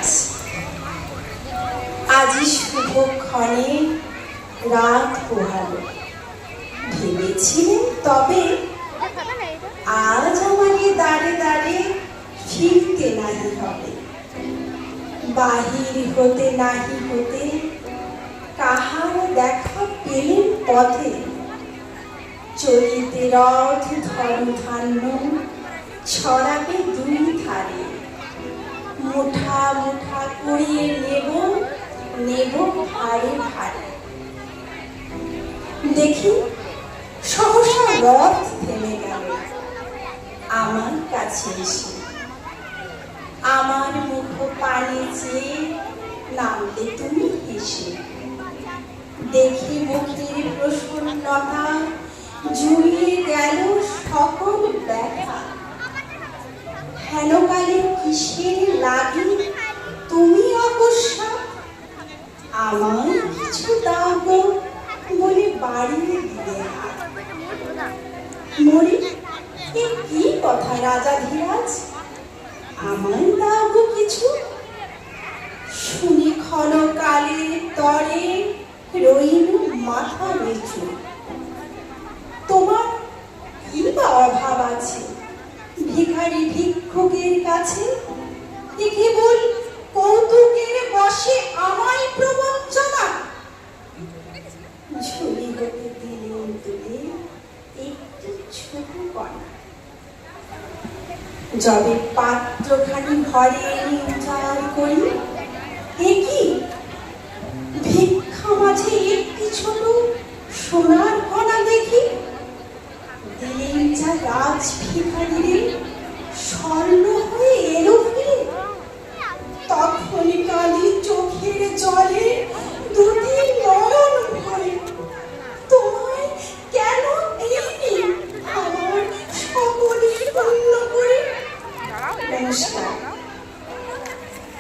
গাছ। আজি শুভক্ষণে রাত পোহালো, ভেবেছিলেন তবে আজ আমাকে দাঁড়ে দাঁড়ে ফিরতে নাহি হবে। বাহির হতে নাহি হতে কাহার দেখা পেলেন পথে। চলিতে রথ ধর্মধান্য ছড়াবে দুই ধারে। মুঠা মুঠা করিয়ে নেব নেব ভারে ভারে। দেখি সহসা রথ থেমে গেল আমার কাছে এসে। আমার মুখ পানে চেয়ে নামলে তুমি হেসে। দেখি মুখের প্রসন্নতা জুড়িয়ে গেল সকল ব্যথা। হেনকালে কিসের লাগি তুমি অকস্মাৎ আমায় কিছু দাও গো বলে বাড়িয়ে দিলে হাত। মরি এ কি কথা রাজাধিরাজ, আমায় দাও গো কিছু। শুনি ক্ষণকালের তরে রইল মাথা নিচু। তোমার কি বা অভাব আছে ভিখারি ভিক্ষুকের কাছে? এ কেবল কৌতুকের বশে আমায় প্রবঞ্চনা। ঝুলি হতে দিলেন তুলে একটি ছোট কণা। যবে পাত্রখানি ঘরে এনে উজাড় করি, এ কি ভিক্ষা মাঝে একটি ছোট সোনার কণা দেখি। দিলেন যা রাজ ভিখারিরে স্বর্ণ হয়ে এলো ফিরে। তখনই কালি চোখের জলে দুটি নয়ন ভরে। তোমায় কেন দিইনি আমার সকলে পূর্ণ করে। নমস্কার।